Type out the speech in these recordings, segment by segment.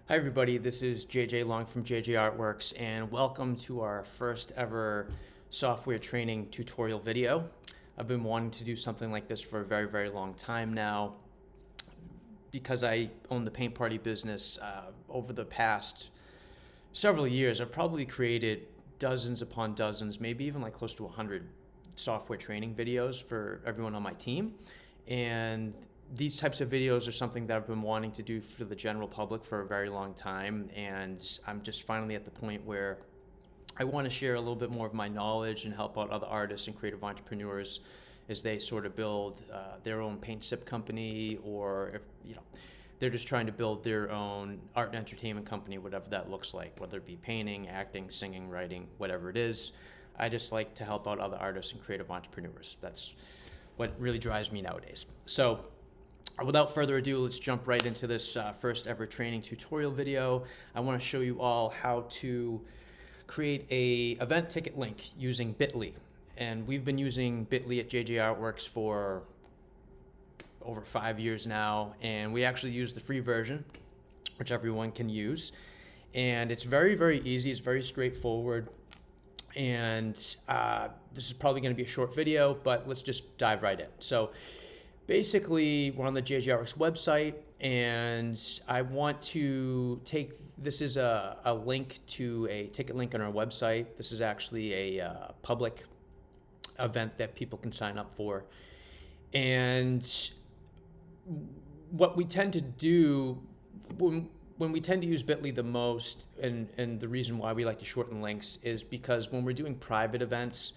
Hi everybody, this is JJ Long from JJArtworks and welcome to our first ever software training tutorial video. I've been wanting to do something like this for a very long time now. Because I own the paint party business, over the past several years I've probably created dozens upon dozens, maybe even like close to 100 software training videos for everyone on my team. And these types of videos are something that I've been wanting to do for the general public for a very long time, and I'm just finally at the point where I want to share a little bit more of my knowledge and help out other artists and creative entrepreneurs as they sort of build their own paint sip company, or if they're just trying to build their own art and entertainment company, whatever that looks like, whether it be painting, acting, singing, writing, whatever it is. I just like to help out other artists and creative entrepreneurs. That's what really drives me nowadays. So without further ado, let's jump right into this first ever training tutorial video. I want to show you all how to create a event ticket link using Bitly. And we've been using Bitly at JJArtworks for over 5 years now, and we actually use the free version, which everyone can use. And it's very easy, it's very straightforward. And this is probably going to be a short video, but let's just dive right in. So basically, we're on the JJArtworks website, and I want to take, this is a link to a ticket link on our website. This is actually a public event that people can sign up for. And what we tend to do when we tend to use Bitly the most, and the reason why we like to shorten links, is because when we're doing private events,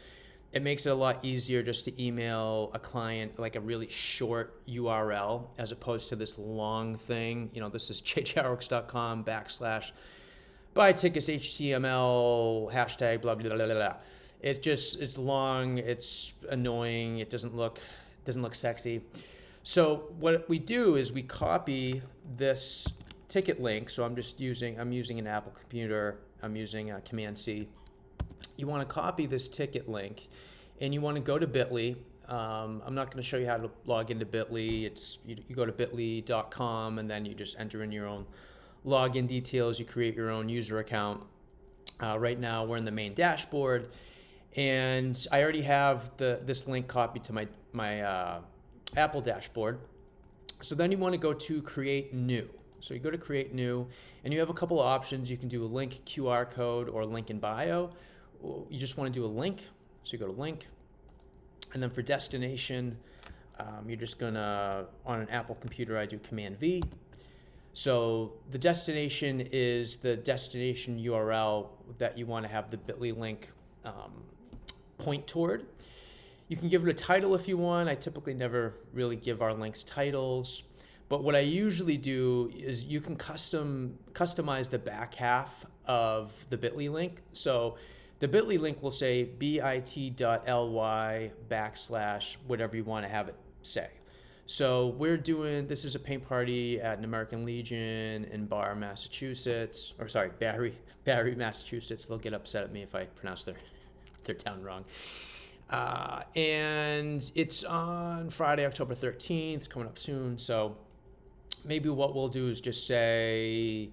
it makes it a lot easier just to email a client like a really short URL as opposed to this long thing. This is jjartworks.com/buy tickets HTML hashtag blah blah blah blah blah. It's long, it's annoying, it doesn't look sexy. So what we do is we copy this ticket link. So I'm using an Apple computer. I'm using Command C. You want to copy this ticket link, and you want to go to Bitly. I'm not going to show you how to log into Bitly. You go to bitly.com, and then you just enter in your own login details. You create your own user account. Right now, we're in the main dashboard, and I already have this link copied to my Apple dashboard. So then you want to go to Create New. So you go to Create New, and you have a couple of options. You can do a link, QR code, or link in bio. You just want to do a link, so you go to link, and then for destination, you're just gonna, on an Apple computer, I do Command V. So the destination is the destination URL that you want to have the Bitly link point toward. You can give it a title if you want. I typically never really give our links titles, but what I usually do is you can customize the back half of the Bitly link. So the Bitly link will say bit.ly/ whatever you want to have it say. So this is a paint party at an American Legion in Barry, Massachusetts. They'll get upset at me if I pronounce their town wrong. And it's on Friday, October 13th, coming up soon. So maybe what we'll do is just say,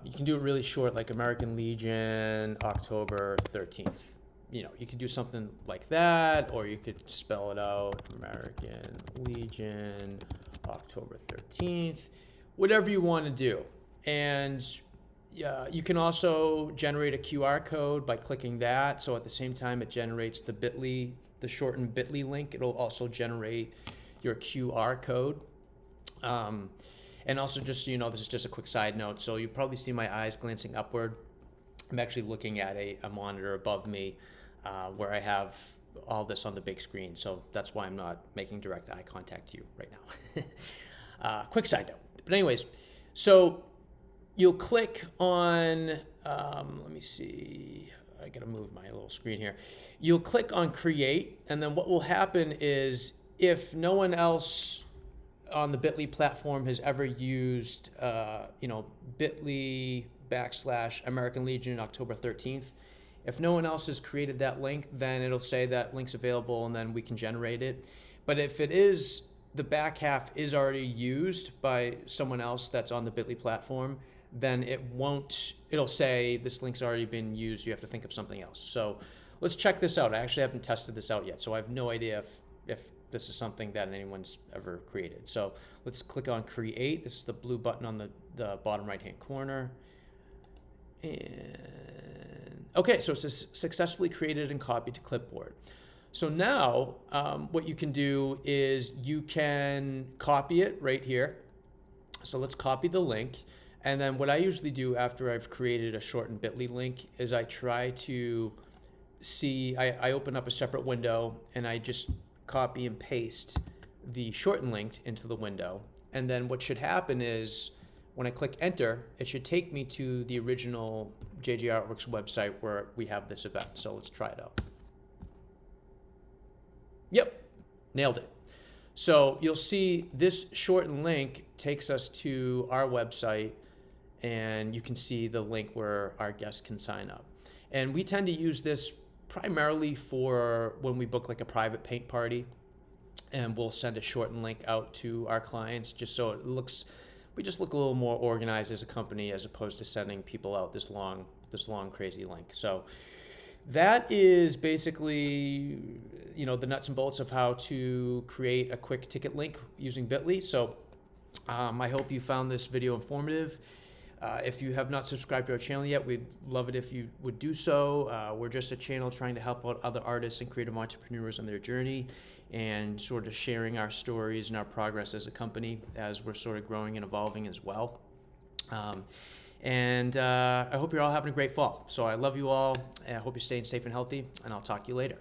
you can do it really short, like American Legion, October 13th. You could do something like that, or you could spell it out, American Legion, October 13th, whatever you want to do. And you can also generate a QR code by clicking that. So at the same time it generates the shortened Bitly link, it'll also generate your QR code. And also, just so you know, this is just a quick side note, so you probably see my eyes glancing upward. I'm actually looking at a monitor above me where I have all this on the big screen, so that's why I'm not making direct eye contact to you right now. Quick side note. But anyways, so you'll click on, let me see, I gotta move my little screen here. You'll click on Create, and then what will happen is, if no one else on the Bitly platform has ever used, Bitly / American Legion October 13th, if no one else has created that link, then it'll say that link's available, and then we can generate it. But if it is the back half is already used by someone else that's on the Bitly platform, then it'll say this link's already been used, you have to think of something else. So let's check this out. I actually haven't tested this out yet, so I have no idea if this is something that anyone's ever created. So let's click on create. This is the blue button on the bottom right hand corner. And okay, so it says successfully created and copied to clipboard. So now what you can do is you can copy it right here. So let's copy the link. And then what I usually do after I've created a shortened Bitly link is I try to see, I open up a separate window and I just copy and paste the shortened link into the window. And then what should happen is when I click enter, it should take me to the original JJArtworks website where we have this event. So let's try it out. Yep, nailed it. So you'll see this shortened link takes us to our website, and you can see the link where our guests can sign up. And we tend to use this primarily for when we book like a private paint party, and we'll send a shortened link out to our clients just so we just look a little more organized as a company as opposed to sending people out this long crazy link. So that is basically, the nuts and bolts of how to create a quick ticket link using Bitly. So I hope you found this video informative. If you have not subscribed to our channel yet, we'd love it if you would do so. We're just a channel trying to help out other artists and creative entrepreneurs on their journey and sort of sharing our stories and our progress as a company as we're sort of growing and evolving as well. I hope you're all having a great fall. So I love you all. I hope you're staying safe and healthy, and I'll talk to you later.